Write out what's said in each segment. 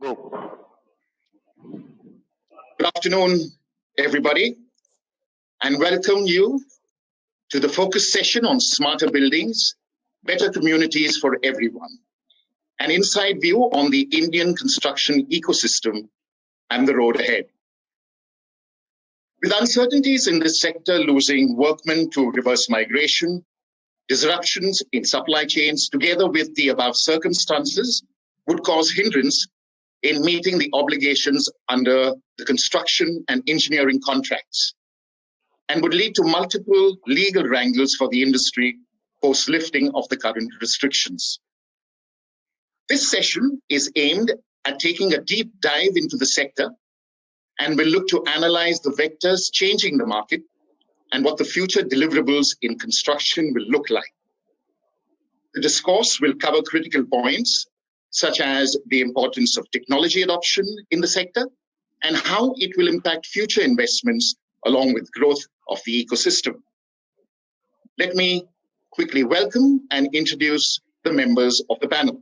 Go. Good afternoon, everybody, and welcome you to the focus session on smarter buildings, better communities for everyone, an inside view on the Indian construction ecosystem and the road ahead. With uncertainties in this sector losing workmen to reverse migration, disruptions in supply chains, together with the above circumstances, would cause hindrance in meeting the obligations under the construction and engineering contracts, and would lead to multiple legal wrangles for the industry post lifting of the current restrictions. This session is aimed at taking a deep dive into the sector and will look to analyze the vectors changing the market and what the future deliverables in construction will look like. The discourse will cover critical points such as the importance of technology adoption in the sector and how it will impact future investments along with growth of the ecosystem. Let me quickly welcome and introduce the members of the panel.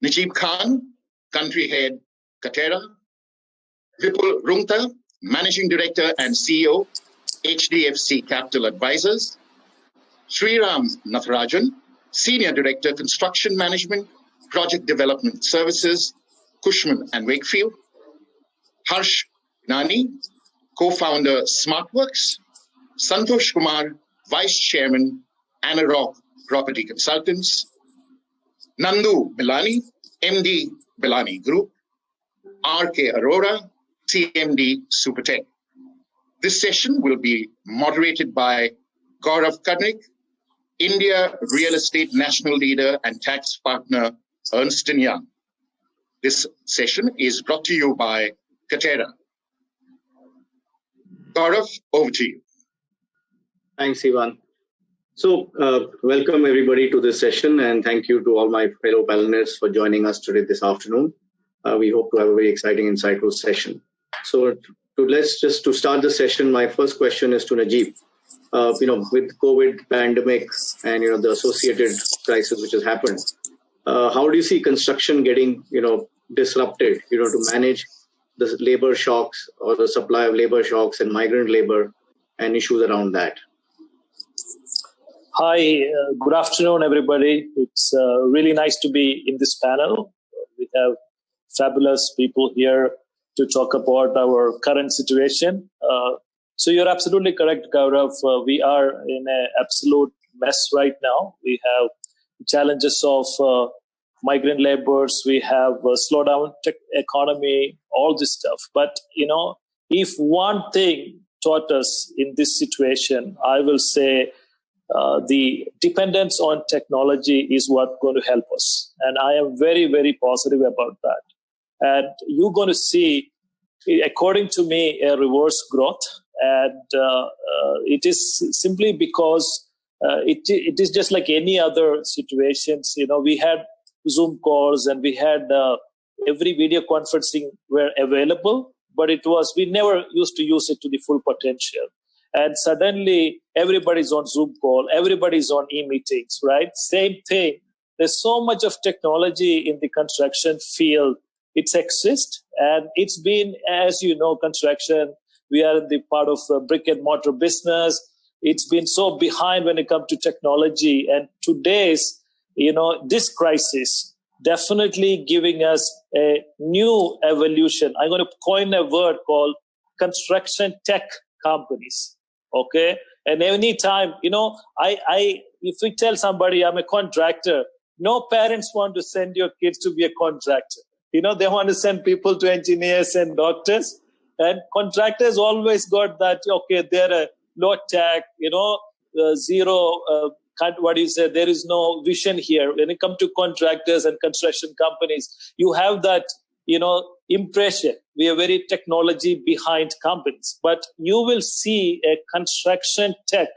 Najib Khan, Country Head, Katera. Vipul Rungta, Managing Director and CEO, HDFC Capital Advisors. Sriram Natharajan, Senior Director, Construction Management, Project Development Services, Cushman & Wakefield. Harsh Binani, Co-Founder Smartworks. Santosh Kumar, Vice Chairman, Anarock Property Consultants. Nandu Bilani, MD Bilani Group. R.K. Arora, CMD Supertech. This session will be moderated by Gaurav Karnik, India Real Estate National Leader and Tax Partner, Ernst & Young. This session is brought to you by Katera. Gaurav, over to you. Thanks, Ivan. So, welcome everybody to this session, and thank you to all my fellow panelists for joining us today this afternoon. We hope to have a very exciting, insightful session. So, to start the session, my first question is to Najib. With COVID pandemic and the associated crisis which has happened, how do you see construction getting disrupted? To manage the labor shocks or the supply of labor shocks and migrant labor and issues around that. Hi, good afternoon, everybody. It's really nice to be in this panel. We have fabulous people here to talk about our current situation. So you're absolutely correct, Gaurav. We are in an absolute mess right now. We have challenges of migrant laborers. We have a slowdown tech economy, all this stuff. But, if one thing taught us in this situation, I will say the dependence on technology is what's going to help us. And I am very, very positive about that. And you're going to see, according to me, a reverse growth. And it is simply because it is just like any other situations. We had Zoom calls and we had every video conferencing were available, but we never used to use it to the full potential. And suddenly everybody's on Zoom call, everybody's on e-meetings, right? Same thing. There's so much of technology in the construction field. It's exists, and it's been, as you know, construction, we are the part of the brick and mortar business. It's been so behind when it comes to technology. And today's, this crisis definitely giving us a new evolution. I'm going to coin a word called construction tech companies. Okay. And anytime, if we tell somebody I'm a contractor, no parents want to send your kids to be a contractor. They want to send people to engineers and doctors. And contractors always got that, okay, they're a low tech, zero, there is no vision here. When it comes to contractors and construction companies, you have that, impression. We are very technology behind companies. But you will see a construction tech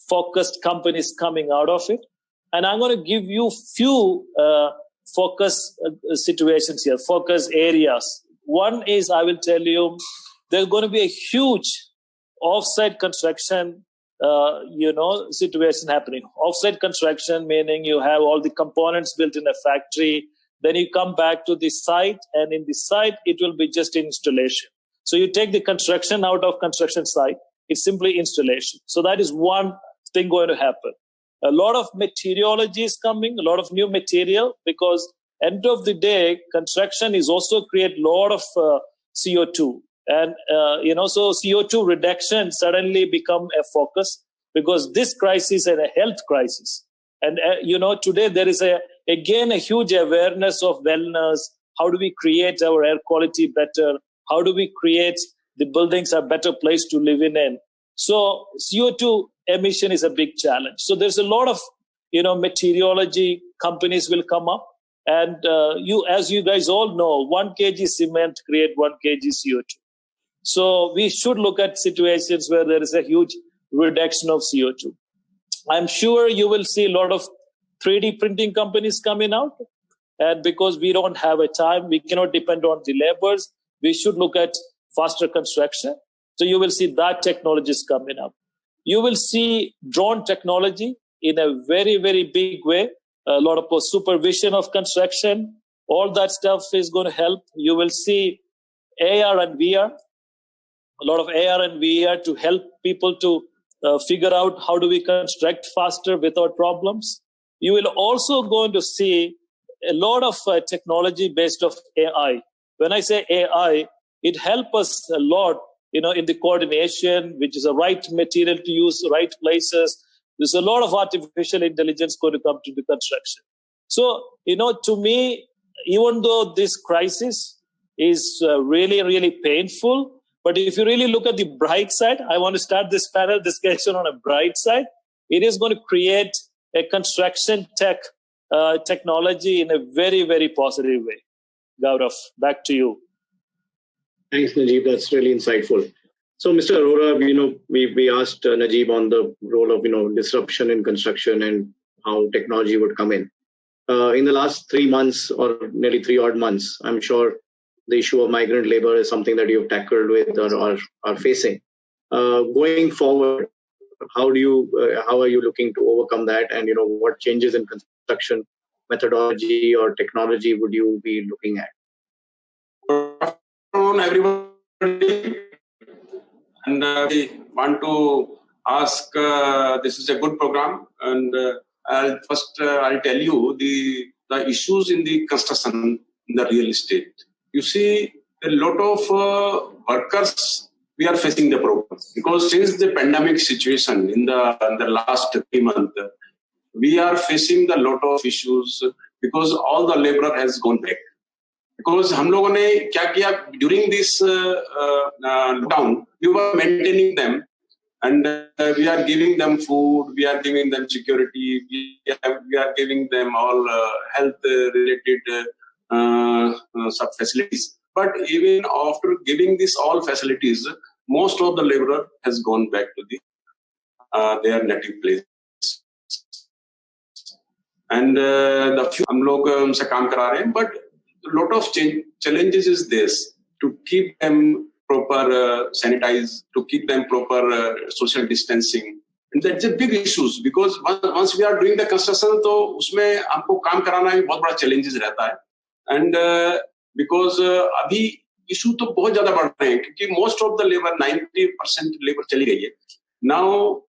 focused companies coming out of it. And I'm going to give you few focus situations here, focus areas. One is, I will tell you, there's going to be a huge offsite construction, situation happening. Offsite construction meaning you have all the components built in a factory, then you come back to the site, and in the site, it will be just installation. So you take the construction out of construction site, it's simply installation. So that is one thing going to happen. A lot of meteorology is coming, a lot of new material, because end of the day, construction is also create a lot of CO2. And, so CO2 reduction suddenly become a focus, because this crisis is a health crisis. And, today there is again a huge awareness of wellness. How do we create our air quality better? How do we create the buildings a better place to live in? So CO2 emission is a big challenge. So there's a lot of, meteorology companies will come up. And as you guys all know, 1 kg cement create 1 kg CO2. So we should look at situations where there is a huge reduction of CO2. I'm sure you will see a lot of 3D printing companies coming out. And because we don't have a time, we cannot depend on the laborers. We should look at faster construction. So you will see that technology is coming up. You will see drone technology in a very, very big way. A lot of supervision of construction. All that stuff is going to help. You will see AR and VR. A lot of AR and VR to help people to figure out how do we construct faster without problems. You will also going to see a lot of technology based of AI. When I say AI, it helps us a lot, in the coordination, which is the right material to use, right places. There's a lot of artificial intelligence going to come to the construction. So, to me, even though this crisis is really, really painful, but if you really look at the bright side, I want to start this panel discussion on a bright side. It is going to create a construction technology in a very, very positive way. Gaurav, back to you. Thanks, Najib. That's really insightful. So, Mr. Arora, we asked Najib on the role of, disruption in construction and how technology would come in. In the last 3 months or nearly 3 odd months, I'm sure the issue of migrant labor is something that you've tackled with or are facing. Going forward, how are you looking to overcome that? And, what changes in construction methodology or technology would you be looking at? Good afternoon, everybody. And we want to ask, this is a good program. And I'll tell you the issues in the construction, in the real estate. You see, a lot of workers, we are facing the problem. Because since the pandemic situation in the last 3 months, we are facing a lot of issues because all the labor has gone back. Because हम लोगों ने क्या किया during this lockdown, we were maintaining them, and we are giving them food, we are giving them security, we are giving them all health related sub facilities. But even after giving this all facilities, most of the laborer has gone back to their native place. And the few हम लोग उनसे काम करा रहे हैं, but a lot of challenges is this, to keep them proper sanitized, to keep them proper social distancing. And that's a big issues, because once we are doing the construction, तो उसमें हमको काम कराना भी बहुत बड़ा challenges रहता है. And because अभी issue तो बहुत ज़्यादा बढ़ रहे हैं, क्योंकि most of the labor, 90% labor चली गई है. Now,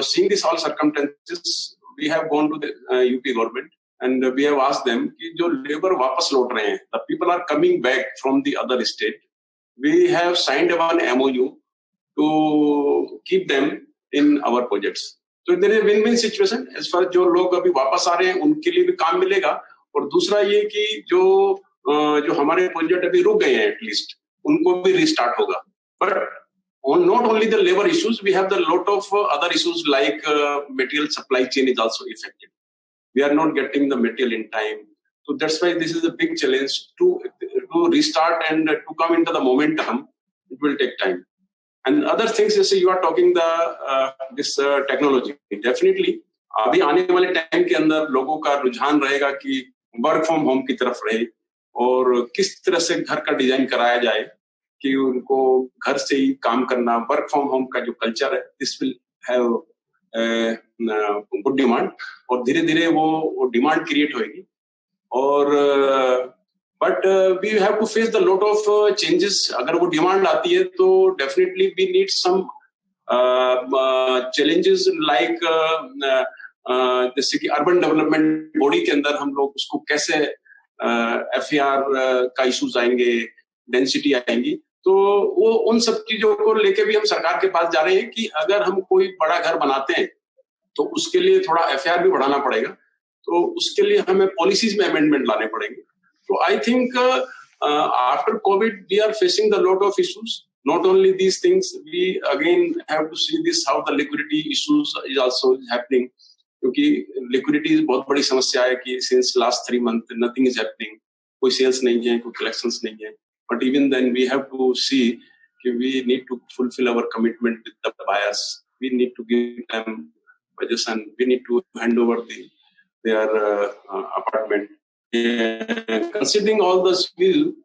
seeing this all circumstances, we have gone to the UP government. And we have asked them कि जो labor वापस लौट रहे हैं, the people are coming back from the other state. We have signed one MOU to keep them in our projects. So there is a win-win situation. As far as जो लोग अभी वापस आ रहे हैं, उनके लिए भी काम मिलेगा. और दूसरा ये कि जो हमारे project अभी रुक गए हैं, at least उनको भी restart होगा. But not only the labor issues, we have the lot of other issues like material supply chain is also affected. We are not getting the material in time. So that's why this is a big challenge to restart and to come into the momentum. It will take time. And other things, जैसे you are talking this technology. Definitely, अभी आने वाले time के अंदर लोगों का रुझान रहेगा कि वर्क फ्रॉम होम की तरफ रहे और किस तरह से घर का डिजाइन कराया जाए कि उनको घर से ही काम करना, वर्क फ्रॉम होम का जो कल्चर है, this will have good demand और धीरे धीरे वो डिमांड क्रिएट होगी. और but we have to face the lot of changes. अगर वो demand आती है तो definitely we need some challenges like जैसे कि urban development body के अंदर हम लोग उसको कैसे FAR का issues आएंगे, density आएंगी, तो वो उन सब चीजों को लेके भी हम सरकार के पास जा रहे हैं कि अगर हम कोई बड़ा घर बनाते हैं तो उसके लिए थोड़ा FAR भी बढ़ाना पड़ेगा, तो उसके लिए हमें पॉलिसीज में अमेंडमेंट लाने पड़ेंगे. So I think after COVID we are facing the lot of issues. Not only these things, we again have to see this how the liquidity issues is also happening. क्योंकि liquidity बहुत बड़ी समस्या है कि since last 3 months nothing is happening. कोई sales नहीं है, कोई collections नहीं है. But even then we have to see कि we need to fulfill our commitment with the buyers. We need to give them possession. We need to hand over their apartment. Considering all this, we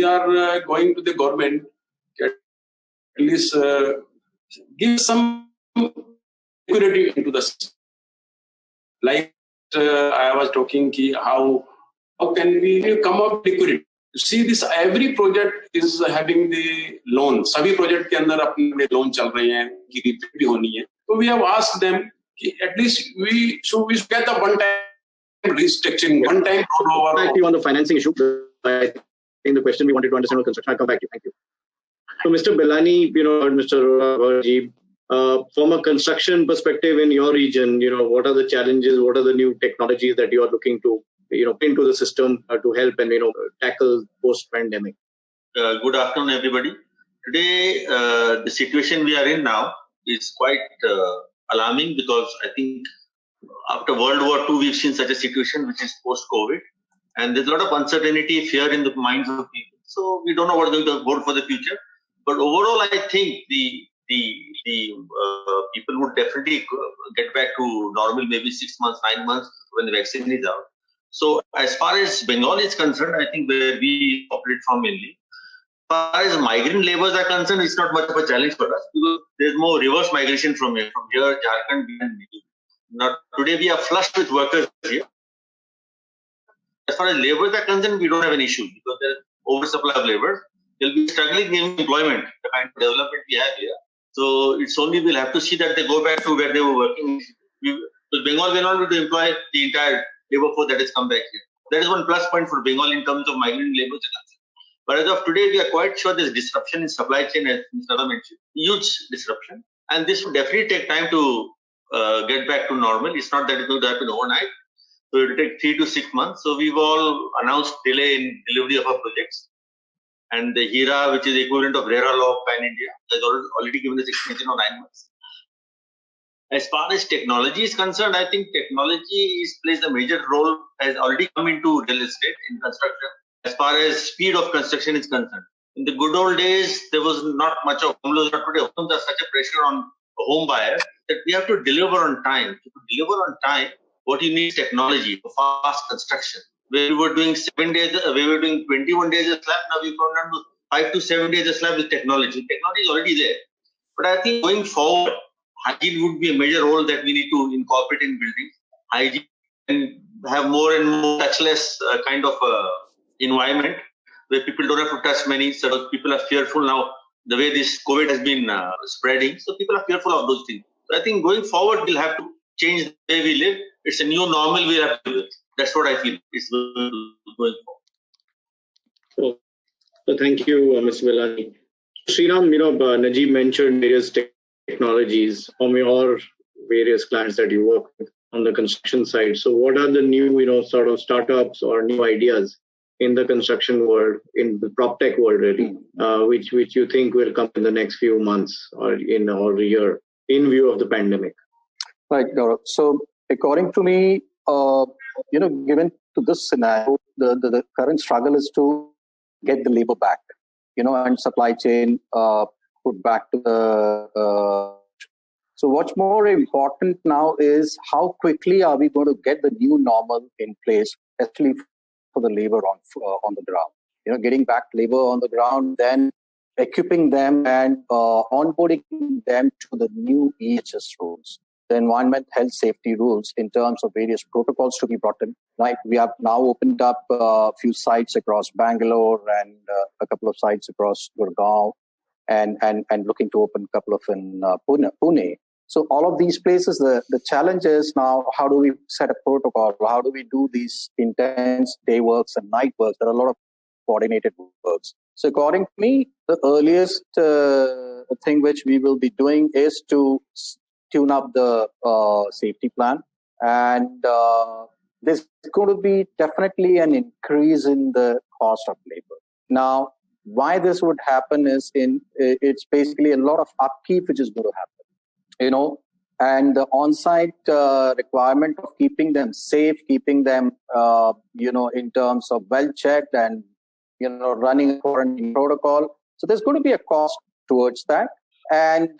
are going to the government at least give some liquidity into the system. Like I was talking, how can we come up with liquidity? You see, this every project is having the loan. सभी project के अंदर अपने loan चल रहे हैं, की repayment भी होनी है. So we have asked them कि at least we should get a one-time restructuring, one-time rollover. Back to you on the financing issue. I think the question we wanted to understand on construction. I'll come back to you. Thank you. So, Mr. Binani, Mr. Harsh, from a construction perspective in your region, what are the challenges? What are the new technologies that you are looking to, into the system to help and tackle post-pandemic? Good afternoon, everybody. Today, the situation we are in now is quite alarming because I think after World War II, we've seen such a situation which is post-COVID, and there's a lot of uncertainty, fear in the minds of people. So we don't know what's going to hold for the future. But overall, I think the people would definitely get back to normal, maybe 6 months, 9 months when the vaccine is out. So as far as Bengal is concerned, I think where we operate from mainly, as far as migrant laborers are concerned, it's not much of a challenge for us because there's more reverse migration from here, Jharkhand, and now today we are flushed with workers here. As far as laborers are concerned, we don't have an issue because there's oversupply of labor. They'll be struggling in employment, the kind of development we have here. So it's only we'll have to see that they go back to where they were working. Because Bengal will not be to employ the entire labor force that has come back here. That is one plus point for Bengal in terms of migrant labor. But as of today, we are quite sure there's disruption in supply chain, as Mr. Rama mentioned, huge disruption. And this will definitely take time to get back to normal. It's not that it's going to happen overnight. So it will take 3 to 6 months. So we've all announced delay in delivery of our projects. And the HERA, which is the equivalent of RERA law of Pan-India, has already given us extension of 9 months. As far as technology is concerned, I think technology plays a major role, has already come into real estate in construction. As far as speed of construction is concerned, in the good old days, there was not much of home loans. Today, there's such a pressure on a home buyer that we have to deliver on time. To deliver on time, what you need is technology for fast construction. Where we were doing 7 days, we were doing 21 days a slab. Now we've gone down to 5 to 7 days a slab with technology. Technology is already there. But I think going forward, hygiene would be a major role that we need to incorporate in buildings. Hygiene and have more and more touchless kind of environment where people don't have to touch many. So people are fearful now. The way this COVID has been spreading, so people are fearful of those things. So I think going forward, we'll have to change the way we live. It's a new normal we have to live. That's what I feel is going forward. So thank you, Mr. Binani. Sriram, Najib mentioned various technologies from your various clients that you work with on the construction side. So what are the new, sort of startups or new ideas in the construction world, in the prop tech world, really, which you think will come in the next few months or in a year in view of the pandemic? Right, Gaurav. So according to me, given to this scenario, the current struggle is to get the labor back, and supply chain put back to the. So what's more important now is how quickly are we going to get the new normal in place, especially for the labor on the ground. Getting back labor on the ground, then equipping them and onboarding them to the new EHS rules. the environment health safety rules in terms of various protocols to be brought in. Right, we have now opened up a few sites across Bangalore and a couple of sites across Gurgaon, and looking to open a couple of in Pune. So all of these places, the challenge is now, how do we set a protocol? How do we do these intense day works and night works? There are a lot of coordinated works. So according to me, the earliest thing which we will be doing is to tune up the safety plan. And there's going to be definitely an increase in the cost of labor. Now, why this would happen is it's basically a lot of upkeep which is going to happen, and the on-site requirement of keeping them safe, keeping them, in terms of well-checked and, running a quarantine protocol. So there's going to be a cost towards that. And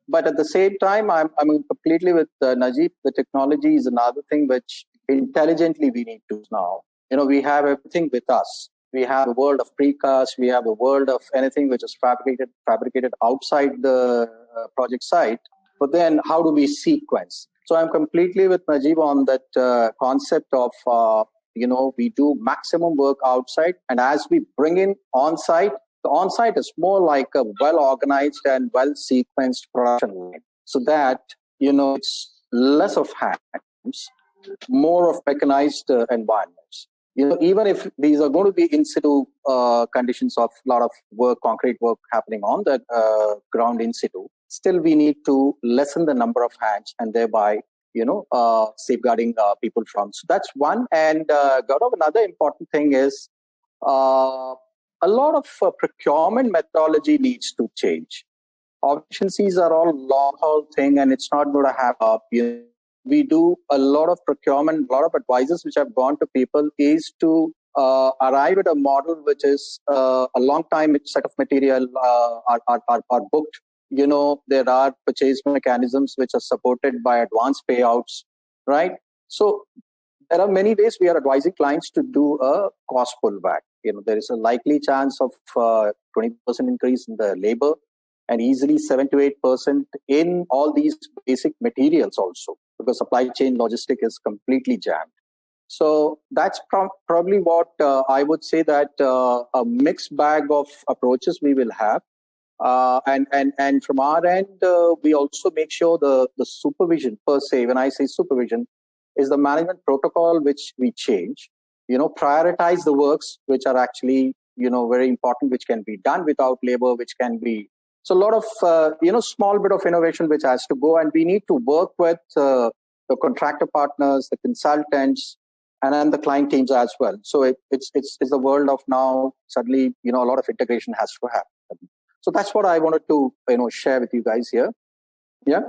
but at the same time, I'm completely with Najib. The technology is another thing which intelligently we need to now. We have everything with us. We have a world of precast. We have a world of anything which is fabricated outside the project site. But then how do we sequence? So I'm completely with Najib on that concept of, we do maximum work outside. And as we bring in on-site, the on-site is more like a well-organized and well-sequenced production line. So that, it's less of hands, more of mechanized environments. Even if these are going to be in situ conditions of a lot of work, concrete work happening on the ground in situ, still we need to lessen the number of hands and thereby, safeguarding people from. So that's one. And Gaurav, another important thing is a lot of procurement methodology needs to change. Efficiencies are all long-haul thing, and it's not going to have up. We do a lot of procurement, a lot of advices which have gone to people is to arrive at a model which is a long time set of material are booked. There are purchase mechanisms which are supported by advance payouts, right? So there are many ways we are advising clients to do a cost pullback. There is a likely chance of 20% increase in the labor and easily 7 to 8% in all these basic materials also, because supply chain logistic is completely jammed. So that's probably what I would say, that a mixed bag of approaches we will have. And from our end, we also make sure the supervision per se, when I say supervision, is the management protocol which we change, prioritize the works which are actually, very important, which can be done without labor, which can be. So a lot of, small bit of innovation which has to go, and we need to work with the contractor partners, the consultants, and then the client teams as well. So it's the world of now, suddenly, a lot of integration has to happen. So that's what I wanted to, share with you guys here. Yeah.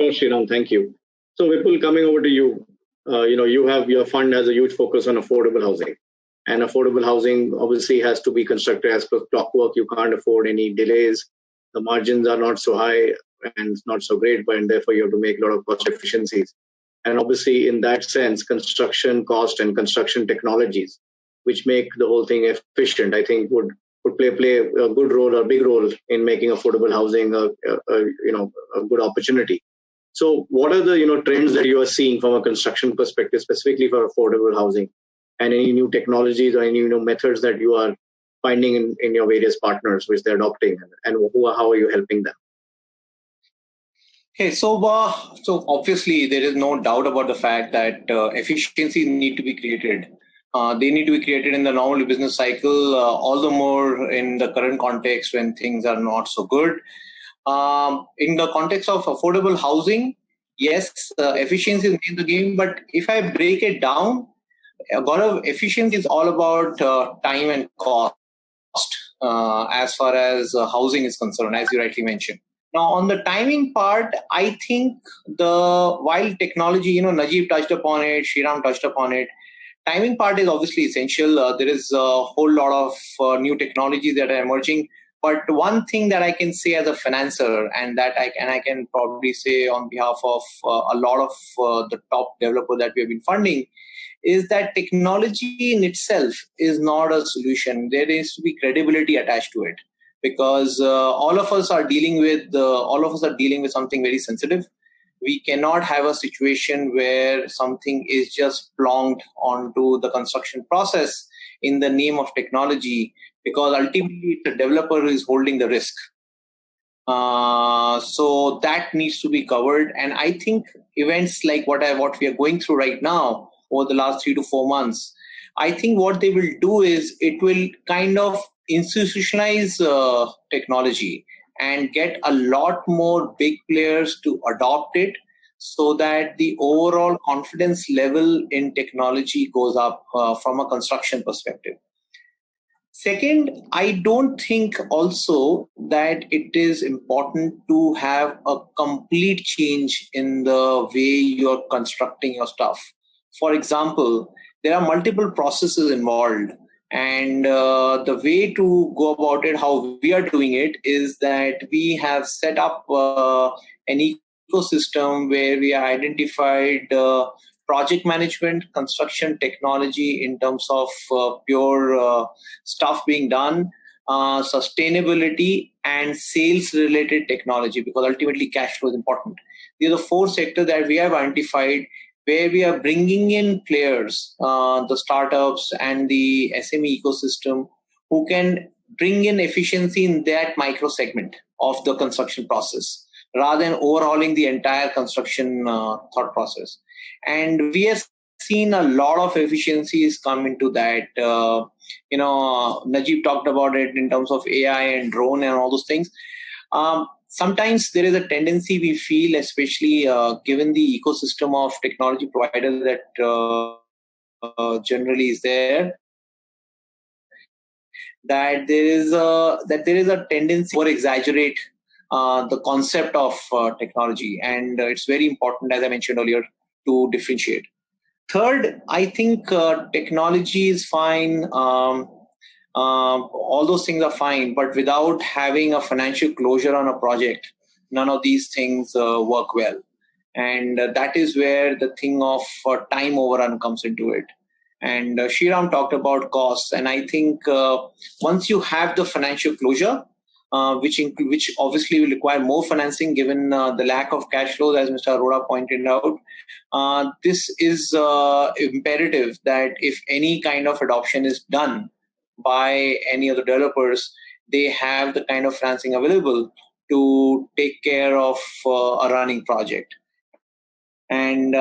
Oh, Sriram, thank you. So Vipul, coming over to you, your fund has a huge focus on affordable housing. And affordable housing obviously has to be constructed as per clockwork. You can't afford any delays. The margins are not so high and not so great, but therefore you have to make a lot of cost efficiencies. And obviously in that sense, construction cost and construction technologies, which make the whole thing efficient, I think would play a good role, a big role in making affordable housing a good opportunity. So what are the trends that you are seeing from a construction perspective, specifically for affordable housing, and any new technologies or any new methods that you are finding in your various partners which they're adopting, and how are you helping them? Okay, so obviously there is no doubt about the fact that efficiencies need to be created. They need to be created in the normal business cycle, all the more in the current context when things are not so good. In the context of affordable housing, yes, efficiency is in the game. But if I break it down, a lot of efficiency is all about time and cost as far as housing is concerned, as you rightly mentioned. Now, on the timing part, I think while technology, Najib touched upon it, Sriram touched upon it, timing part is obviously essential. There is a whole lot of new technologies that are emerging. But one thing that I can say as a financer, and that I can probably say on behalf of a lot of the top developers that we have been funding, is that technology in itself is not a solution. There needs to be credibility attached to it, because all of us are dealing with something very sensitive. we cannot have a situation where something is just plonked onto the construction process in the name of technology, because ultimately the developer is holding the risk. So that needs to be covered. And I think events like what we are going through right now over the last 3 to 4 months, I think what they will do is it will kind of institutionalize technology and get a lot more big players to adopt it, so that the overall confidence level in technology goes up from a construction perspective. Second, I don't think also that it is important to have a complete change in the way you're constructing your stuff. For example, there are multiple processes involved, and the way to go about it, how we are doing it, is that we have set up an ecosystem where we have identified project management, construction technology in terms of pure stuff being done, sustainability, and sales related technology, because ultimately cash flow is important. These are the 4 sectors that we have identified where we are bringing in players, the startups and the SME ecosystem, who can bring in efficiency in that micro segment of the construction process, rather than overhauling the entire construction thought process. And we have seen a lot of efficiencies come into that. Najib talked about it in terms of AI and drone and all those things. Sometimes there is a tendency we feel, especially given the ecosystem of technology providers that generally is there, that there is a tendency to exaggerate the concept of technology, and it's very important, as I mentioned earlier, to differentiate. Third, I think technology is fine. All those things are fine, but without having a financial closure on a project, none of these things work well. And that is where the thing of time overrun comes into it. And Shriram talked about costs. And I think once you have the financial closure, which obviously will require more financing given the lack of cash flows, as Mr. Arora pointed out, this is imperative that if any kind of adoption is done by any of the developers, they have the kind of financing available to take care of a running project. And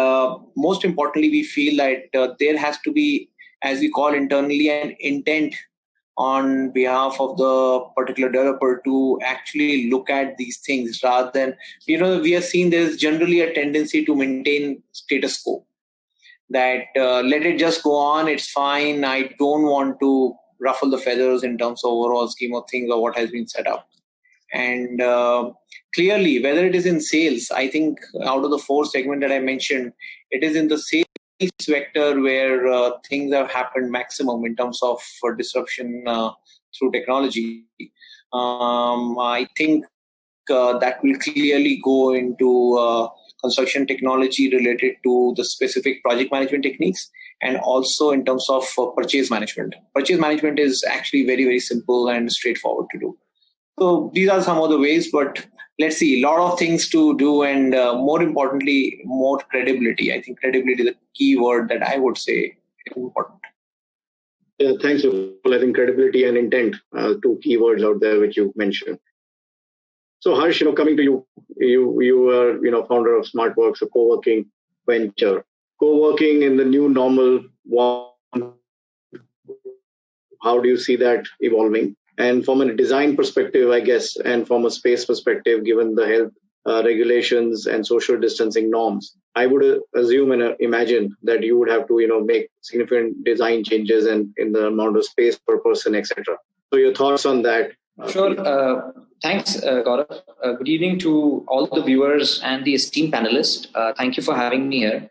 most importantly, we feel that there has to be, as we call internally, an intent on behalf of the particular developer to actually look at these things, rather than, we have seen there's generally a tendency to maintain status quo, that let it just go on, it's fine, I don't want to ruffle the feathers in terms of overall scheme of things or what has been set up. And clearly, whether it is in sales, I think out of the 4 segments that I mentioned, it is in the sales vector where things have happened maximum in terms of disruption through technology. I think that will clearly go into construction technology related to the specific project management techniques, and also in terms of purchase management. Purchase management is actually very, very simple and straightforward to do. So these are some of the ways, but let's see, a lot of things to do, and more importantly, more credibility. I think credibility is a key word that I would say is important. Yeah, thanks, Vipul. I think credibility and intent are 2 keywords out there which you mentioned. So Harsh, coming to you, you are founder of Smartworks, a co-working venture. Co-working in the new normal, how do you see that evolving? And from a design perspective, I guess, and from a space perspective, given the health regulations and social distancing norms, I would assume and imagine that you would have to, make significant design changes in the amount of space per person, etc. So your thoughts on that? Sure. Thanks, Gaurav. Good evening to all the viewers and the esteemed panelists. Thank you for having me here.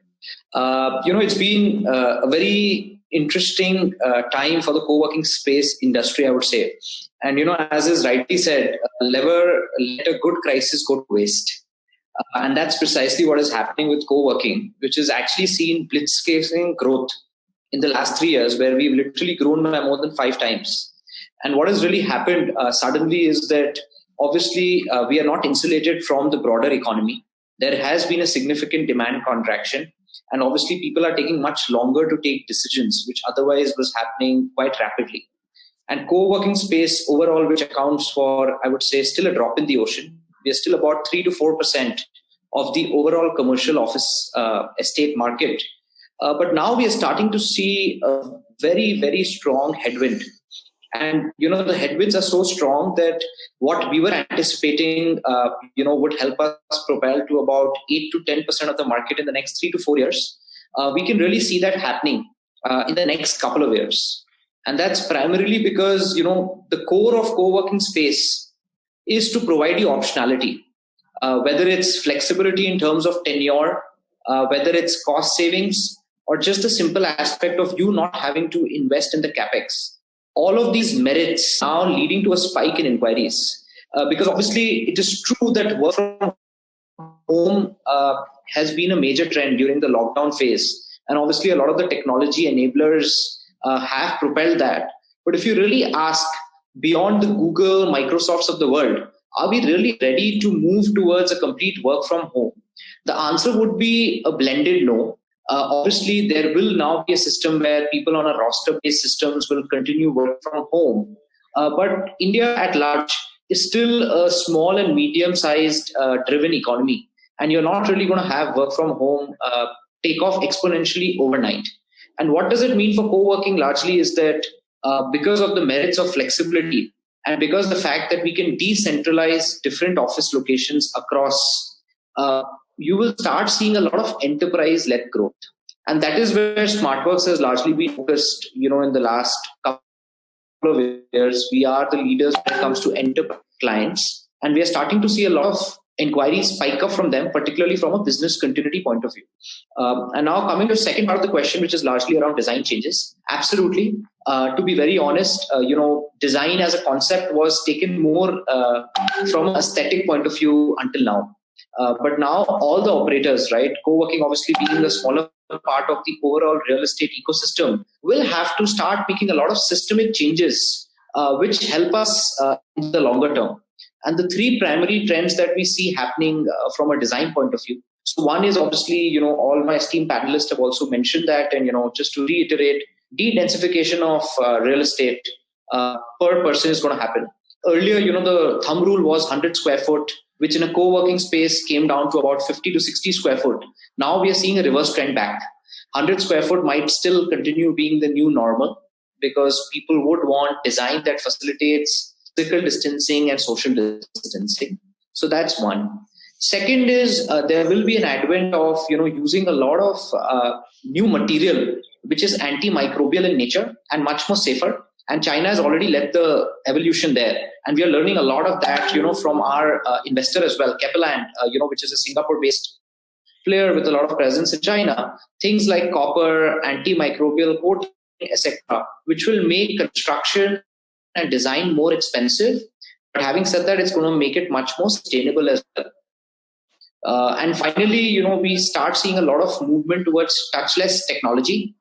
It's been a very interesting time for the co-working space industry, I would say. And, as is rightly said, never let a good crisis go to waste. And that's precisely what is happening with co-working, which has actually seen blitzscaling growth in the last 3 years, where we've literally grown by more than 5 times. And what has really happened suddenly is that obviously we are not insulated from the broader economy. there has been a significant demand contraction. And obviously, people are taking much longer to take decisions, which otherwise was happening quite rapidly. And co-working space overall, which accounts for, I would say, still a drop in the ocean. We are still about 3 to 4% of the overall commercial office estate market. But now we are starting to see a very, very strong headwind. And, the headwinds are so strong that what we were anticipating, would help us propel to about 8 to 10% of the market in the next 3 to 4 years. We can really see that happening in the next couple of years. And that's primarily because, the core of co-working space is to provide you optionality, whether it's flexibility in terms of tenure, whether it's cost savings, or just the simple aspect of you not having to invest in the capex. All of these merits now leading to a spike in inquiries. Because obviously it is true that work from home has been a major trend during the lockdown phase. And obviously a lot of the technology enablers have propelled that. But if you really ask beyond the Google, Microsofts of the world, are we really ready to move towards a complete work from home? The answer would be a blended no. Obviously, there will now be a system where people on a roster-based systems will continue work from home. But India at large is still a small and medium-sized driven economy. And you're not really going to have work from home take off exponentially overnight. And what does it mean for co-working largely is that because of the merits of flexibility and because the fact that we can decentralize different office locations across, you will start seeing a lot of enterprise-led growth. And that is where Smartworks has largely been focused, in the last couple of years. We are the leaders when it comes to enterprise clients. And we are starting to see a lot of inquiries spike up from them, particularly from a business continuity point of view. And now coming to the second part of the question, which is largely around design changes. Absolutely. To be very honest, design as a concept was taken more from an aesthetic point of view until now. But now all the operators, right, co-working obviously being the smaller part of the overall real estate ecosystem, will have to start making a lot of systemic changes, which help us in the longer term. And the three primary trends that we see happening from a design point of view. So one is obviously, all my esteemed panelists have also mentioned that, and, just to reiterate, de-densification of real estate per person is going to happen. Earlier, the thumb rule was 100 square foot, which in a co-working space came down to about 50 to 60 square foot. Now we are seeing a reverse trend back. 100 square foot might still continue being the new normal because people would want design that facilitates physical distancing and social distancing. So that's one. Second is there will be an advent of, using a lot of new material, which is antimicrobial in nature and much more safer. And China has already led the evolution there. And we are learning a lot of that, from our investor as well, Kepeland, which is a Singapore-based player with a lot of presence in China. Things like copper, antimicrobial coating, etc., which will make construction and design more expensive. But having said that, it's going to make it much more sustainable as well. And finally, we start seeing a lot of movement towards touchless technology.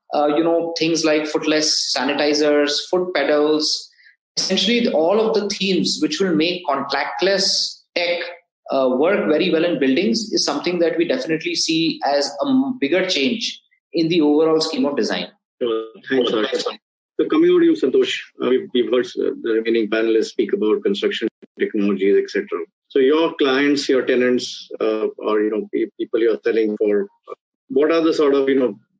Things like footless sanitizers, foot pedals, essentially all of the themes which will make contactless tech work very well in buildings is something that we definitely see as a bigger change in the overall scheme of design. Thanks, Harsh. So coming over to you, Santosh, we've heard the remaining panelists speak about construction technologies, etc. So your clients, your tenants, or people you're selling for, what are the sort of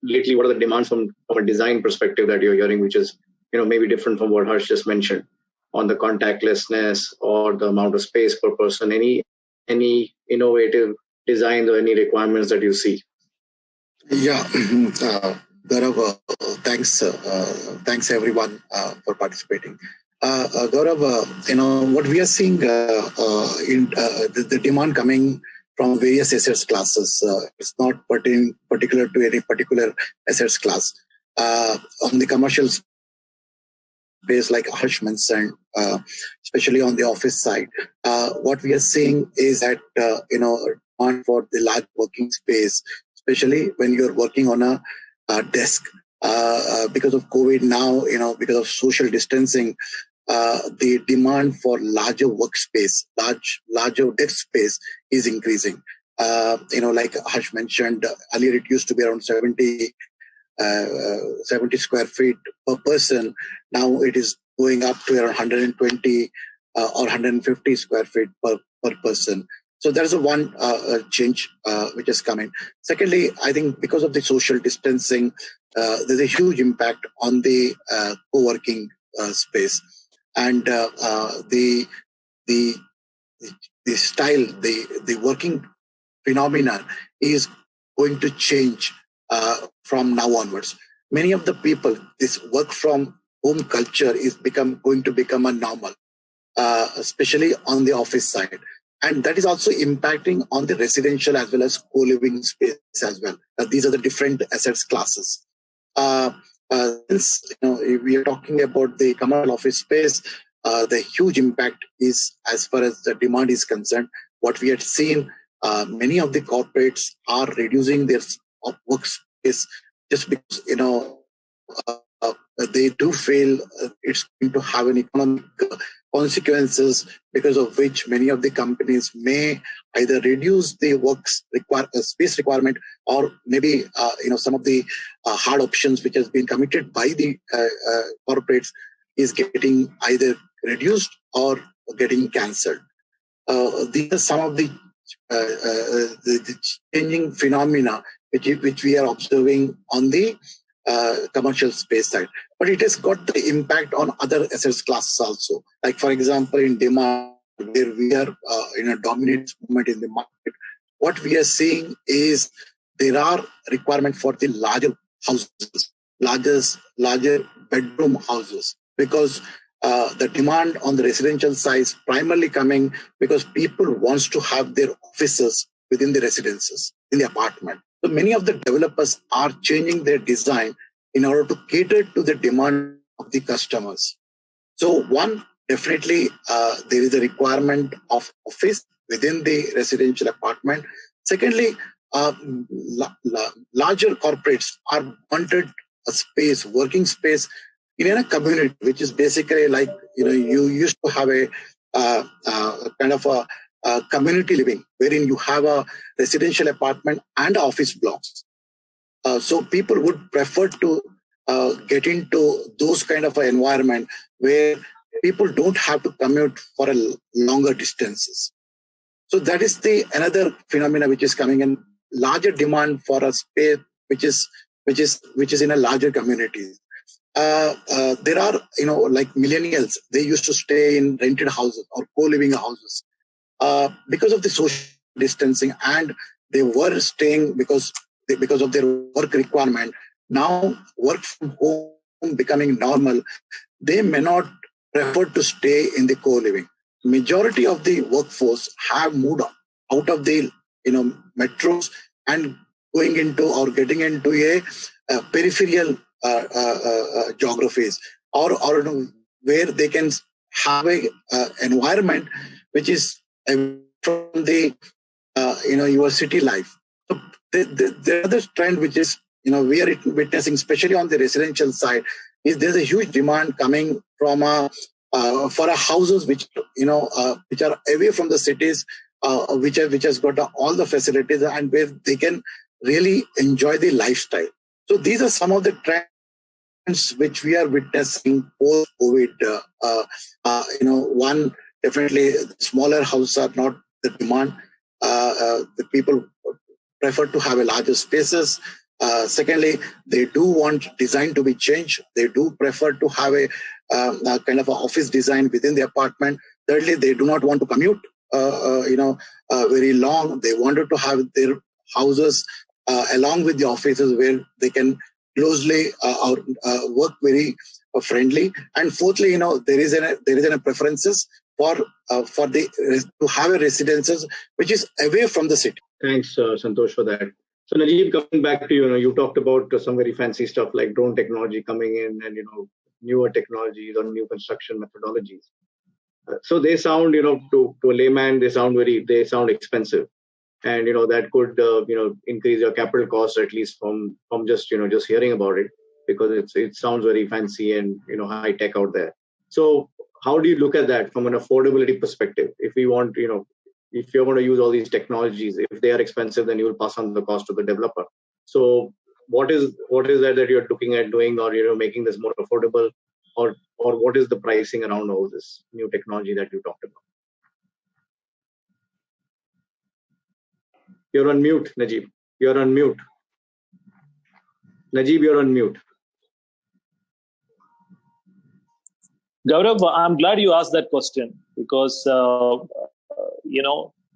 lately, what are the demands from a design perspective that you're hearing, which is maybe different from what Harsh just mentioned on the contactlessness or the amount of space per person? Any innovative designs or any requirements that you see? Yeah, Gaurav, thanks everyone for participating. Gaurav, what we are seeing in the demand coming from various assets classes. It's not particular to any particular assets class. On the commercial space, like Harsh mentioned, especially on the office side, what we are seeing is that demand for the large working space, especially when you're working on a desk, because of COVID now, because of social distancing, the demand for larger workspace, larger desk space is increasing. Like Harsh mentioned earlier, it used to be around 70 square feet per person. Now it is going up to around 120 or 150 square feet per person. So there's a one change which is coming. Secondly, I think because of the social distancing, there's a huge impact on the co-working space, and the style, the working phenomenon is going to change from now onwards. Many of the people, this work from home culture is going to become a normal, especially on the office side. And that is also impacting on the residential as well as co-living space as well. These are the different assets classes. Since if we are talking about the commercial office space, the huge impact is as far as the demand is concerned. What we had seen, many of the corporates are reducing their workspace just because they do feel it's going to have an economic consequences, because of which many of the companies may either reduce the space requirement, or maybe some of the hard options which has been committed by the corporates is getting either reduced or getting cancelled. These are some of the changing phenomena which we are observing on the commercial space side. But it has got the impact on other assets classes also. Like, for example, in demand, where we are in a dominant moment in the market, what we are seeing is there are requirements for the larger houses, larger bedroom houses, because the demand on the residential side is primarily coming because people wants to have their offices within the residences, in the apartment. So many of the developers are changing their design in order to cater to the demand of the customers. So one, definitely there is a requirement of office within the residential apartment. Secondly, larger corporates are wanted a space, working space in a community, which is basically like, you used to have a kind of a community living, wherein you have a residential apartment and office blocks. So people would prefer to get into those kind of an environment where people don't have to commute for a longer distances. So that is another phenomena which is coming in, larger demand for a space which is in a larger community. There are, like millennials, they used to stay in rented houses or co-living houses because of the social distancing, and they were staying because of their work requirement. Now, work from home becoming normal, they may not prefer to stay in the co-living. Majority of the workforce have moved out of the metros and going into or getting into a peripheral geographies, or where they can have a environment which is from the your city life. So the other trend which is we are witnessing, especially on the residential side, is there's a huge demand coming from for houses which are away from the cities, which has got all the facilities and where they can really enjoy the lifestyle. So these are some of the trends which we are witnessing post-COVID. One, definitely smaller houses are not the demand. The people prefer to have a larger spaces. Secondly, they do want design to be changed. They do prefer to have a kind of an office design within the apartment. Thirdly, they do not want to commute very long. They wanted to have their houses along with the offices where they can closely work very friendly. And fourthly, there is a preferences for to have a residences which is away from the city. Thanks, Santosh, for that. So Najib, coming back to you talked about some very fancy stuff like drone technology coming in, and newer technologies or new construction methodologies. So they sound, to a layman, they sound expensive, and that could increase your capital costs, at least from just hearing about it, because it sounds very fancy and high tech out there. So how do you look at that from an affordability perspective? If we want, if you're going to use all these technologies, if they are expensive, then you will pass on the cost to the developer. So what is that you're looking at doing, or making this more affordable, or what is the pricing around all this new technology that you talked about? You're on mute, Najib. You're on mute. Najib, you're on mute. Gaurav, I'm glad you asked that question because,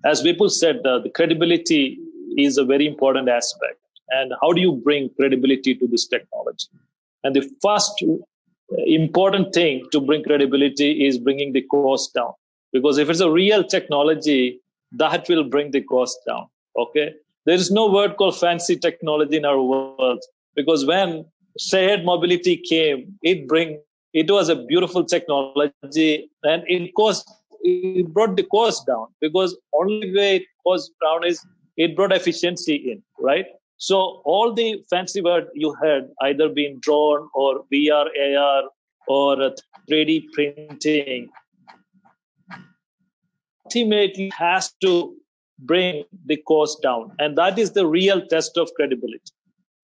as Vipul said, the credibility is a very important aspect. And how do you bring credibility to this technology? And the first important thing to bring credibility is bringing the cost down. Because if it's a real technology, that will bring the cost down. Okay, there is no word called fancy technology in our world, because when shared mobility came, it was a beautiful technology, and it brought the cost down, because only way it cost down is it brought efficiency in, right? So all the fancy word you heard, either being drone or VR, AR, or 3D printing, ultimately has to bring the cost down. And that is the real test of credibility,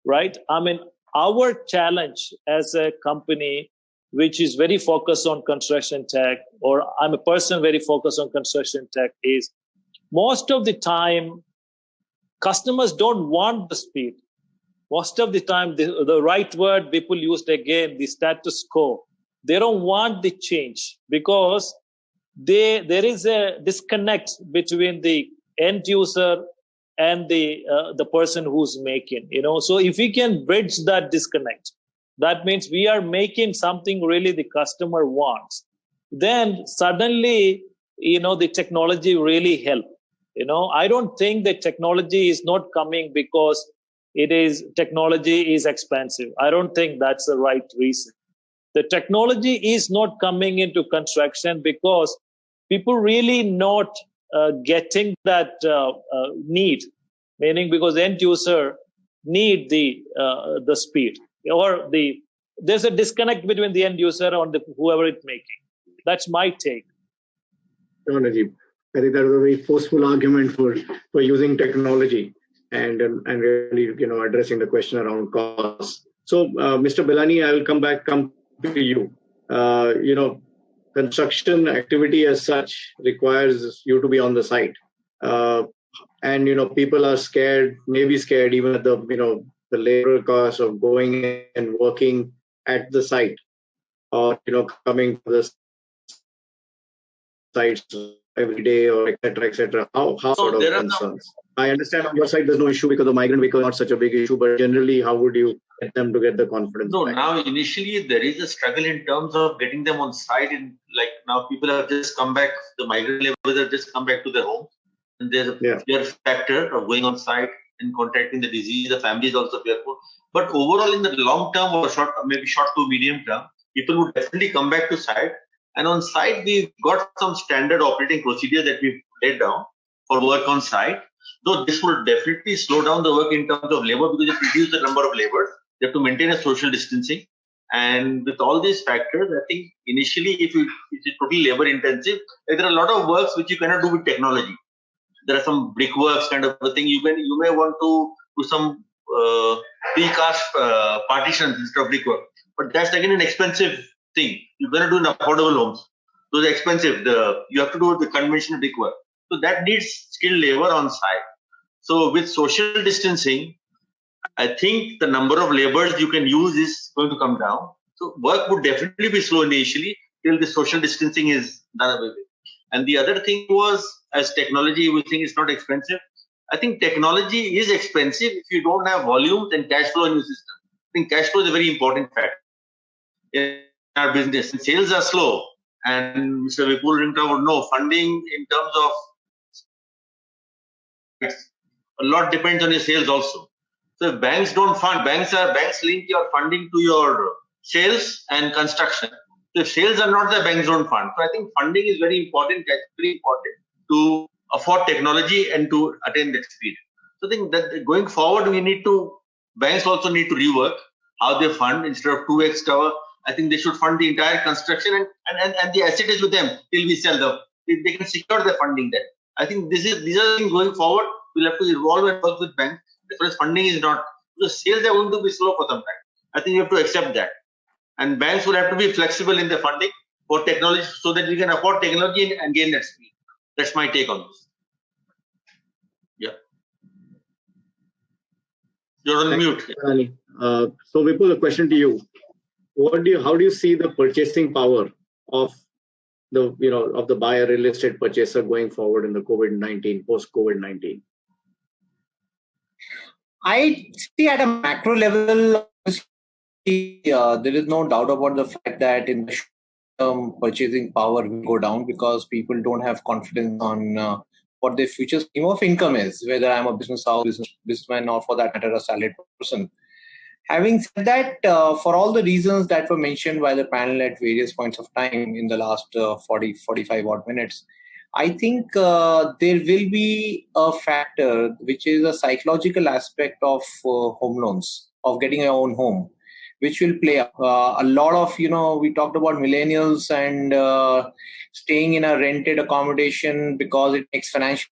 right? I mean, our challenge as a company, which is very focused on construction tech, or I'm a person very focused on construction tech, is most of the time, customers don't want the speed. Most of the time, the right word people used again, the status quo. They don't want the change because there is a disconnect between the end user and the person who's making, So if we can bridge that disconnect, that means we are making something really the customer wants. Then suddenly, the technology really help. I don't think that technology is not coming because technology is expensive. I don't think that's the right reason. The technology is not coming into construction because people really not getting that need, meaning because the end user need the speed, or there's a disconnect between the end user and whoever it's making. That's my take. No, Najib, I think that was a very forceful argument for using technology and really addressing the question around cost. So, Mr. Binani, I'll come to you. Construction activity as such requires you to be on the site, and people are scared, maybe scared even at the labor cost of going and working at the site, or coming to the sites every day, or etc. How sort of concerns? I understand on your side there's no issue because the migrant vehicle is not such a big issue, but generally, how would you get them to get the confidence? No, now initially there is a struggle in terms of getting them on site. Like now people have just come back, the migrant laborers have just come back to their homes, and there's a fear factor of going on site and contracting the disease. The family is also fearful. But overall, in the long term or maybe short to medium term, people would definitely come back to site. And on site, we've got some standard operating procedures that we've laid down for work on site. Though this will definitely slow down the work in terms of labor, because it reduces the number of laborers. You have to maintain a social distancing. And with all these factors, I think initially, if it's totally labor intensive, there are a lot of works which you cannot do with technology. There are some brickworks kind of a thing. You may want to do some precast partitions instead of brickwork. But that's again an expensive thing. You're going to do in affordable homes. Those are expensive. You have to do the conventional brickwork. So that needs skilled labor on site. So with social distancing, I think the number of laborers you can use is going to come down. So work would definitely be slow initially till the social distancing is done away with. And the other thing was, as technology, we think it's not expensive. I think technology is expensive if you don't have volumes and cash flow in your system. I think cash flow is a very important factor in our business. And sales are slow. And Mr. Vipul Rinka would know, funding in terms of a lot depends on your sales also. So if banks don't fund, banks link your funding to your sales and construction. So if sales are not there, banks don't fund. So I think funding is very important, to afford technology and to attain that speed. So I think that going forward, banks also need to rework how they fund. Instead of 2x cover, I think they should fund the entire construction and the asset is with them till we sell them. They can secure their funding there. I think these are things going forward. We'll have to evolve and work with banks. As far as funding is not, the sales are going to be slow for some time. I think you have to accept that. And banks will have to be flexible in the funding for technology so that we can afford technology and gain that speed. That's my take on this. Yeah. You're on mute. So Vipul, a question to you. How do you see the purchasing power of the buyer real estate purchaser going forward in the post-COVID-19? I see at a macro level, there is no doubt about the fact that in the short term, purchasing power will go down because people don't have confidence on what their future stream of income is, whether I'm a businessman, or for that matter, a salaried person. Having said that, for all the reasons that were mentioned by the panel at various points of time in the last 45 odd minutes, I think there will be a factor which is a psychological aspect of home loans, of getting your own home, which will play up. A lot of, we talked about millennials and staying in a rented accommodation because it makes financial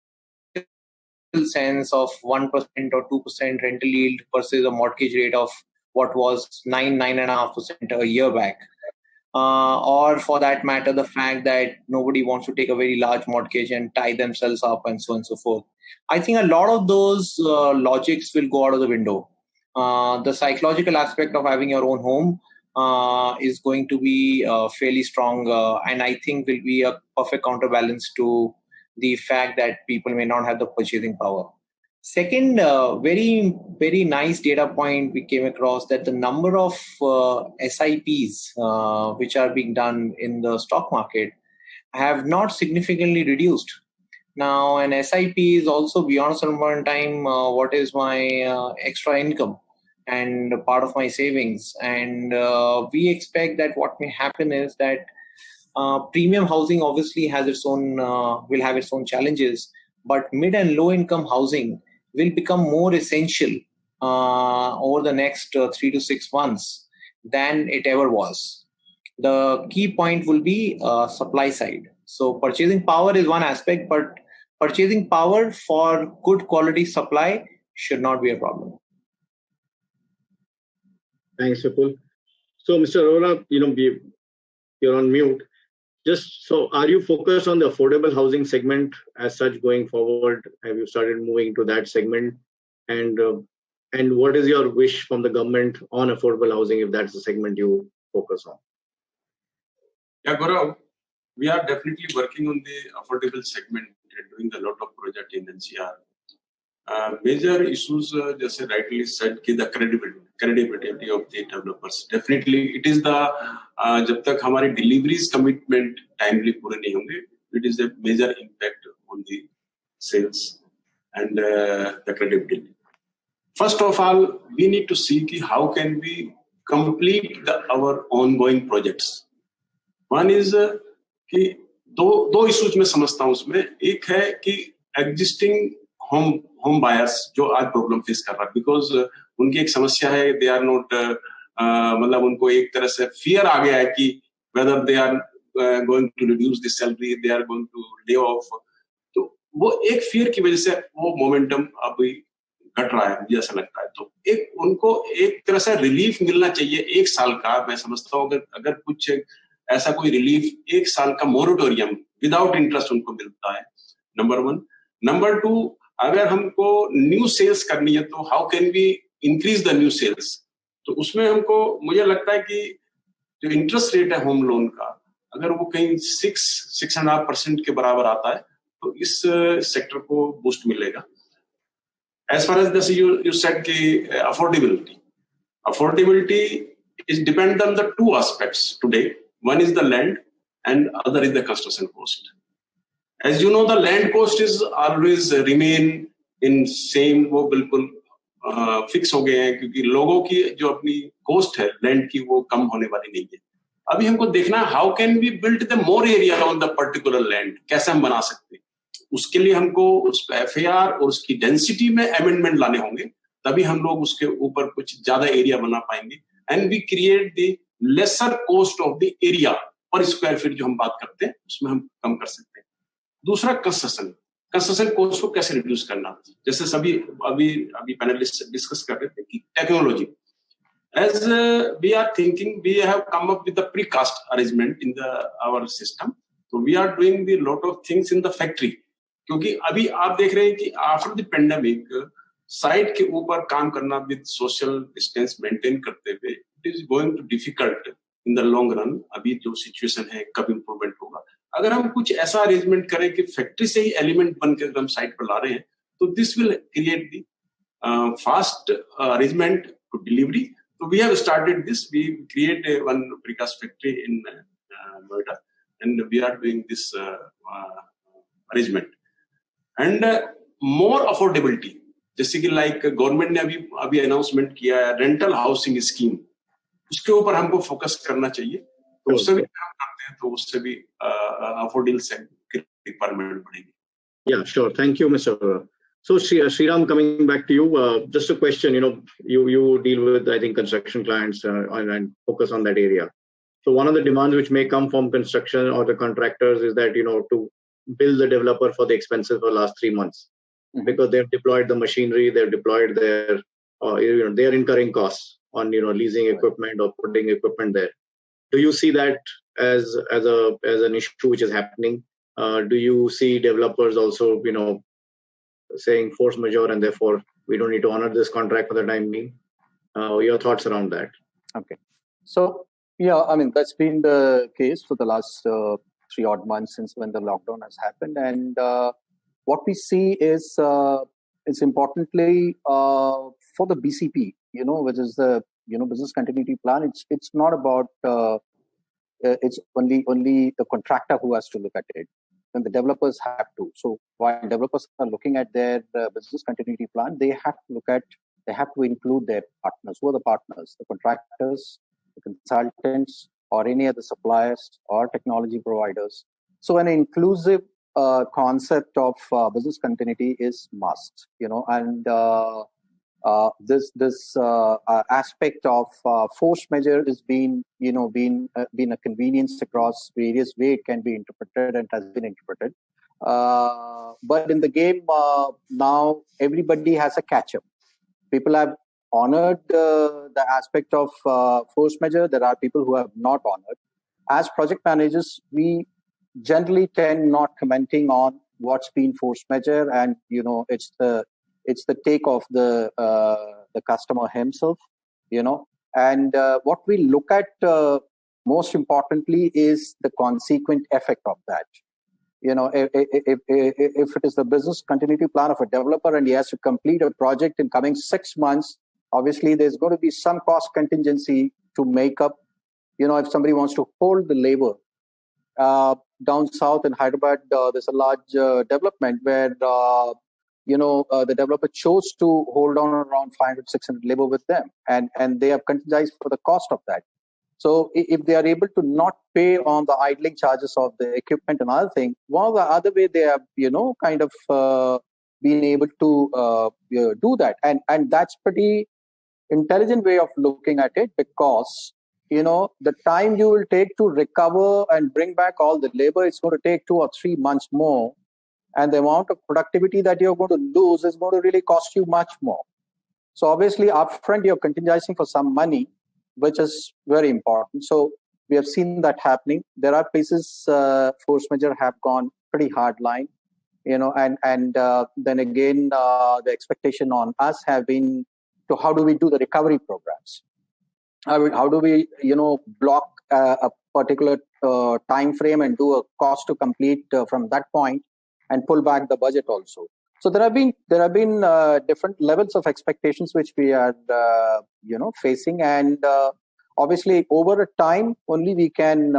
sense of 1% or 2% rental yield versus a mortgage rate of what was 9.5% a year back. Or for that matter, the fact that nobody wants to take a very large mortgage and tie themselves up and so on and so forth. I think a lot of those logics will go out of the window. The psychological aspect of having your own home is going to be fairly strong and I think will be a perfect counterbalance to the fact that people may not have the purchasing power. Second, very, very nice data point we came across that the number of SIPs which are being done in the stock market have not significantly reduced. Now, an SIP is also beyond a certain point in time what is my extra income and part of my savings. And we expect that what may happen is that premium housing obviously has its own, will have its own challenges, but mid and low income housing will become more essential over the next 3 to 6 months than it ever was. The key point will be supply side. So purchasing power is one aspect, but purchasing power for good quality supply should not be a problem. Thanks, Vipul. So, Mr. Arora, you're on mute. So are you focused on the affordable housing segment as such going forward? Have you started moving to that segment? And what is your wish from the government on affordable housing if that's the segment you focus on? Yeah, Gaurav, we are definitely working on the affordable segment and doing a lot of project in NCR. Major issues, just rightly said, the credibility of the developers. Definitely, it is the जब तक हमारी deliveries commitment timely पूरे नहीं होंगे, it is a major impact on the sales and the credibility. First of all, we need to see how can we complete our ongoing projects. One is कि दो issues में समझता हूँ उसमें. एक है कि existing home buyers जो आज प्रॉब्लम फेस कर रहा है बिकॉज उनकी एक समस्या है दे आर नॉट मतलब उनको एक तरह से फियर आ गया है कि whether they are going to reduce the salary they are going to lay off तो वो एक फियर की वजह से वो मोमेंटम अभी घट रहा है मुझे ऐसा लगता है तो एक उनको एक तरह से रिलीफ मिलना चाहिए 1 साल का मैं समझता हूँ अगर कुछ ऐसा कोई रिलीफ 1 साल का मोरेटोरियम विदाउट इंटरेस्ट उनको मिलता है नंबर 1 नंबर 2 अगर हमको न्यू सेल्स करनी है तो how can we increase the new sales तो उसमें हमको मुझे लगता है कि जो इंटरेस्ट रेट है होम लोन का अगर वो कहीं 6.5% के बराबर आता है तो इस सेक्टर को बूस्ट मिलेगा as far as this you said कि affordability is depend on the 2 aspects today. One is the land and other is the construction cost. As you know, the land cost is always remain in same वो बिल्कुल fix हो गए हैं क्योंकि लोगों की जो अपनी कॉस्ट है लैंड की वो कम होने वाली नहीं है अभी हमको देखना है how can we build the more area on the particular land कैसे हम बना सकते हैं उसके लिए हमको उस FAR और उसकी डेंसिटी में अमेंडमेंट लाने होंगे तभी हम लोग उसके ऊपर कुछ ज्यादा एरिया बना पाएंगे and we create the lesser cost of the area per square feet जो हम बात करते हैं उसमें हम कम कर सकते हैं दूसरा कंस्ट्रक्शन कंस्ट्रक्शन कॉस्ट को कैसे रिड्यूस करना, जैसे सभी अभी पैनलिस्ट डिस्कस कर रहे थे कि technology, as we are thinking, we have come up with the precast arrangement in our system, so we are doing the lot of things in the factory, क्योंकि अभी आप देख रहे हैं कि आफ्टर द पेंडेमिक साइट के ऊपर काम करना विद सोशल डिस्टेंस मेंटेन करते हुए it is going to difficult in the long run. अभी जो सिचुएशन है कब इम्प्रूवमेंट होगा, अगर हम कुछ ऐसा अरेंजमेंट करें कि फैक्ट्री से ही एलिमेंट बन के हम साइट पर ला रहे हैं, तो this will create the fast arrangement to delivery. So we have started this. We create one precast factory in Noida, and we are doing this arrangement. And more affordability. जैसे कि like government ने अभी announcement किया है rental housing scheme, उसके ऊपर हमको focus करना चाहिए। तो उससे भी काम करते हैं, तो उससे भी affordable requirement बढ़ेगी। Yeah, sure. Thank you, Mr. So Sriram, coming back to you, just a question. You deal with, I think, construction clients and focus on that area. So one of the demands which may come from construction or the contractors is that to bill the developer for the expenses for the last 3 months, because they've deployed the machinery, they've deployed their they're incurring costs on leasing equipment or putting equipment there. Do you see that as an issue which is happening? Do you see developers also saying force majeure and therefore we don't need to honor this contract for the time being? Your thoughts around that? Okay. So, yeah, I mean, that's been the case for the last 3 odd months since when the lockdown has happened. And what we see is, it's importantly for the BCP, which is the, business continuity plan. It's not about, it's only the contractor who has to look at it. And the developers have to. So while developers are looking at their business continuity plan, they have to include their partners. Who are the partners? The contractors, the consultants, or any other suppliers or technology providers. So an inclusive concept of business continuity is must, and this aspect of force majeure is been a convenience across various ways it can be interpreted and has been interpreted. But in the game now, everybody has a catch-up. People have honored the aspect of force majeure. There are people who have not honored. As project managers, we generally tend not commenting on what's been force majeure, and it's the take of the customer himself, and what we look at most importantly is the consequent effect of that. If it is the business continuity plan of a developer and he has to complete a project in coming 6 months, obviously there's going to be some cost contingency to make up. If somebody wants to hold the labor down south in Hyderabad, there's a large development where the developer chose to hold on around 500, 600 labor with them, and they have contingency for the cost of that. So if they are able to not pay on the idling charges of the equipment and other thing, one or the other way they have, kind of been able to do that. And that's pretty intelligent way of looking at it, because, the time you will take to recover and bring back all the labor, it's going to take 2 or 3 months more. And the amount of productivity that you're going to lose is going to really cost you much more. So obviously, upfront, you're contingency for some money, which is very important. So we have seen that happening. There are places force majeure have gone pretty hard line, and then again, the expectation on us have been to how do we do the recovery programs? How do we, block a particular time frame and do a cost to complete from that point, and pull back the budget also. So there have been different levels of expectations which we are facing, and obviously over a time only we can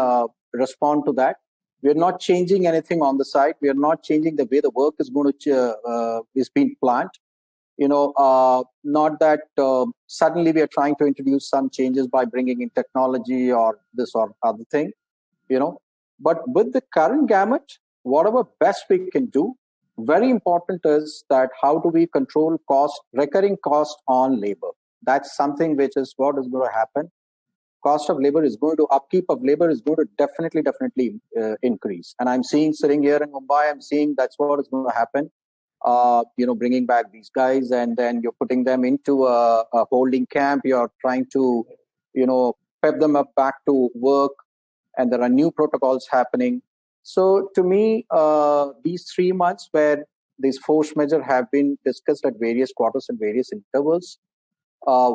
respond to that. We are not changing anything on the site. We are not changing the way the work is going to is being planned. Not that suddenly we are trying to introduce some changes by bringing in technology or this or other thing, But with the current gamut, whatever best we can do, very important is that how do we control recurring cost on labor. That's something which is what is going to happen. cost of labor is going to, upkeep of labor is going to definitely increase. And I'm seeing, sitting here in Mumbai, I'm seeing that's what is going to happen. Bringing back these guys, and then you're putting them into a holding camp. You're trying to, pep them up back to work, and there are new protocols happening. So to me, these 3 months where these force measures have been discussed at various quarters and various intervals,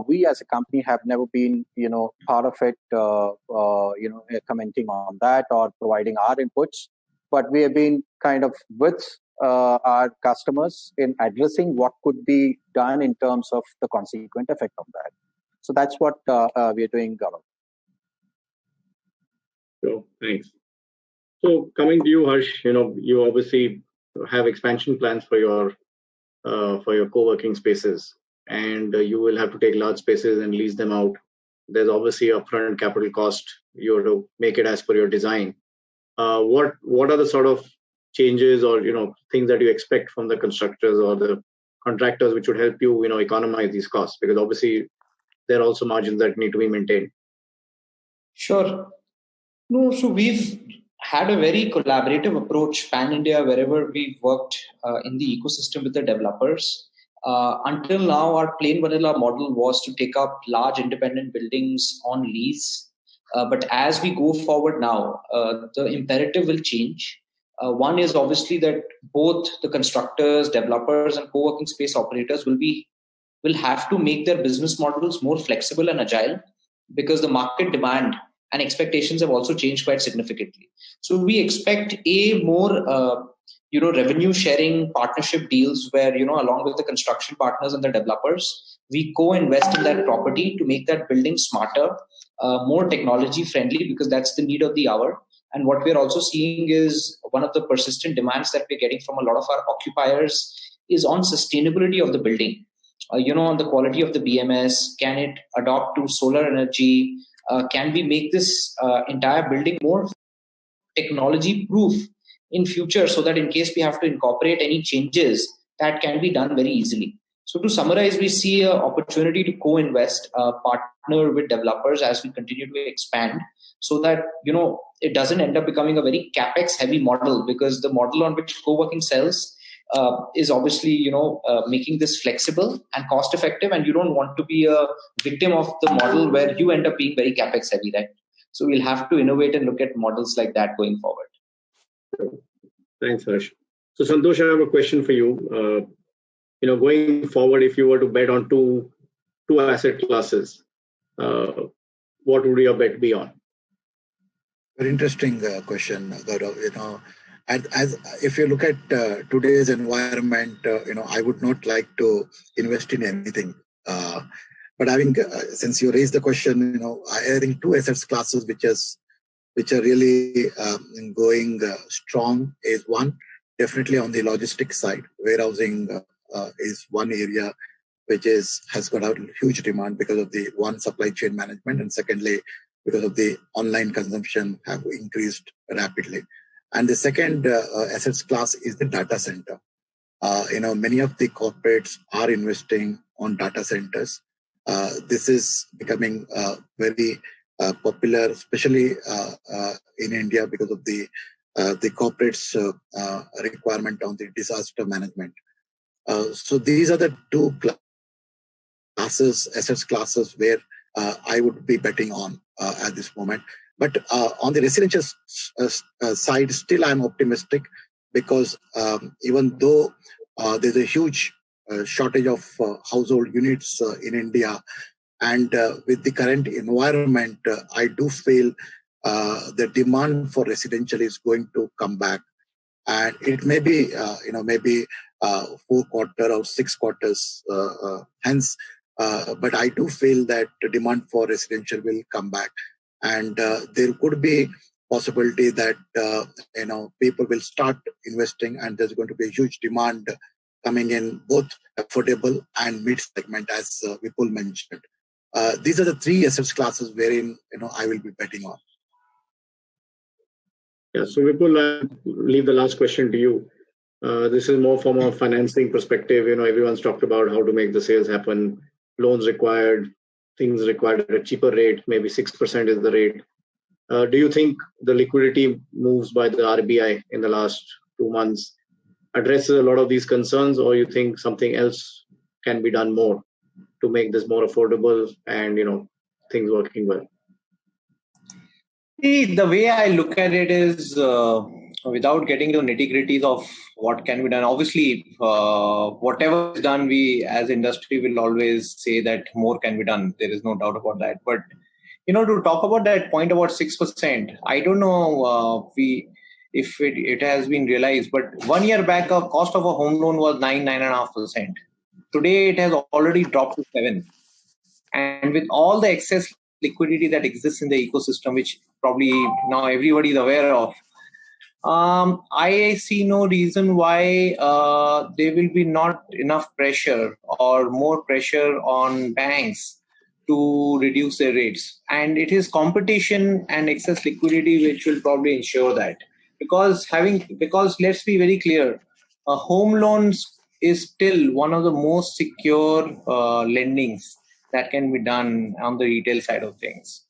we as a company have never been, part of it, commenting on that or providing our inputs. But we have been kind of with our customers in addressing what could be done in terms of the consequent effect of that. So that's what we are doing, Gaurav. So, thanks. So coming to you, Harsh, you obviously have expansion plans for your co-working spaces, and you will have to take large spaces and lease them out. There's obviously upfront capital cost. You have to make it as per your design. What are the sort of changes or things that you expect from the constructors or the contractors which would help you economize these costs? Because obviously there are also margins that need to be maintained. Sure. No, so we've had a very collaborative approach pan-India wherever we've worked in the ecosystem with the developers. Until now, our plain vanilla model was to take up large independent buildings on lease. But as we go forward now, the imperative will change. One is obviously that both the constructors, developers, and co-working space operators will have to make their business models more flexible and agile, because the market demand and expectations have also changed quite significantly. So we expect more revenue sharing partnership deals where, along with the construction partners and the developers, we co-invest in that property to make that building smarter, more technology friendly, because that's the need of the hour. And what we're also seeing is one of the persistent demands that we're getting from a lot of our occupiers is on sustainability of the building. On the quality of the BMS, can it adopt to solar energy? Can we make this entire building more technology proof in future, so that in case we have to incorporate any changes, that can be done very easily. So to summarize, we see an opportunity to co-invest, partner with developers as we continue to expand, so that it doesn't end up becoming a very capex heavy model, because the model on which co-working sells is obviously making this flexible and cost effective, and you don't want to be a victim of the model where you end up being very capex heavy, right? So we'll have to innovate and look at models like that going forward. Thanks, Harsh. So Santosh, I have a question for you. Going forward, if you were to bet on two asset classes, what would your bet be on? Very interesting question, Gaurav. As if you look at today's environment, I would not like to invest in anything. But having since you raised the question, I think two asset classes which are really going strong is one, definitely on the logistics side. Warehousing is one area which has got a huge demand because of the supply chain management, and secondly, because of the online consumption have increased rapidly. And the second assets class is the data center. Many of the corporates are investing on data centers. This is becoming very popular, especially in India, because of the corporates' requirement on the disaster management. So these are the two assets classes where I would be betting on at this moment. But on the residential side, still I'm optimistic, because even though there's a huge shortage of household units in India, and with the current environment, I do feel the demand for residential is going to come back, and it may be maybe 4 quarters or 6 quarters hence. But I do feel that the demand for residential will come back, and there could be possibility that people will start investing, and there's going to be a huge demand coming in both affordable and mid segment, as Vipul mentioned. These are the three assets classes wherein I will be betting on. Yeah, so Vipul, I'll leave the last question to you. This is more from a financing perspective. Everyone's talked about how to make the sales happen, loans required, things required at a cheaper rate, maybe 6% is the rate. Do you think the liquidity moves by the RBI in the last 2 months addresses a lot of these concerns, or you think something else can be done more to make this more affordable and things working well? The way I look at it is, without getting to nitty-gritties of what can be done, obviously, whatever is done, we as industry will always say that more can be done. There is no doubt about that. But, to talk about that point about 6%, I don't know if it has been realized, but 1 year back, the cost of a home loan was 9.5%. Today, it has already dropped to 7%. And with all the excess liquidity that exists in the ecosystem, which probably now everybody is aware of, I see no reason why there will be not enough pressure or more pressure on banks to reduce their rates. And it is competition and excess liquidity which will probably ensure that. Because let's be very clear, home loans is still one of the most secure lendings that can be done on the retail side of things.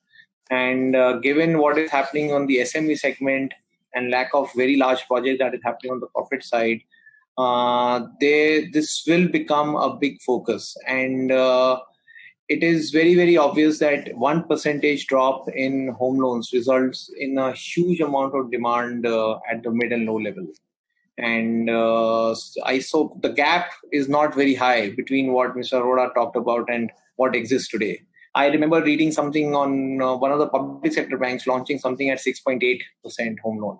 And given what is happening on the SME segment and lack of very large projects that is happening on the corporate side, this will become a big focus. And it is very, very obvious that 1% drop in home loans results in a huge amount of demand at the mid and low level. And I saw the gap is not very high between what Mr. Arora talked about and what exists today. I remember reading something on one of the public sector banks launching something at 6.8% home loan.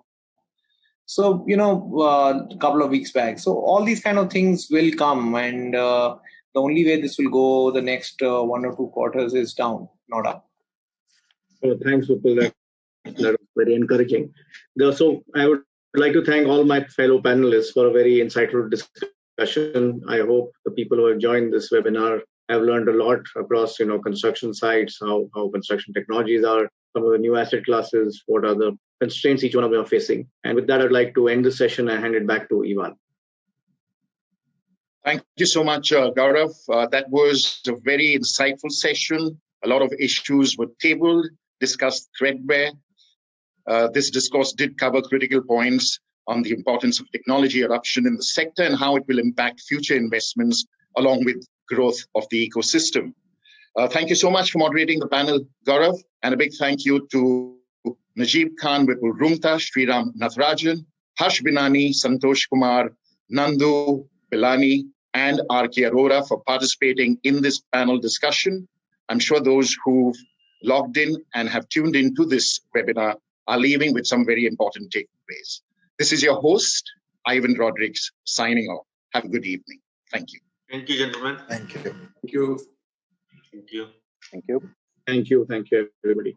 So, a couple of weeks back. So all these kind of things will come, and the only way this will go the next 1 or 2 quarters is down, not up. Oh, thanks, Vipul. That was very encouraging. So I would like to thank all my fellow panelists for a very insightful discussion. I hope the people who have joined this webinar have learned a lot across, construction sites, how construction technologies are, some of the new asset classes, what are the constraints each one of them are facing. And with that, I'd like to end the session and hand it back to Ivan. Thank you so much, Gaurav. That was a very insightful session. A lot of issues were tabled, discussed threadbare. This discourse did cover critical points on the importance of technology adoption in the sector and how it will impact future investments along with growth of the ecosystem. Thank you so much for moderating the panel, Gaurav, and a big thank you to Najib Khan, Vipul Rumta, Sriram Natharajan, Harsh Binani, Santosh Kumar, Nandu Bilani, and R.K. Arora for participating in this panel discussion. I'm sure those who've logged in and have tuned into this webinar are leaving with some very important takeaways. This is your host, Ivan Rodrigues, signing off. Have a good evening. Thank you. Thank you, gentlemen. Thank you. Thank you. Thank you. Thank you. Thank you. Thank you, everybody.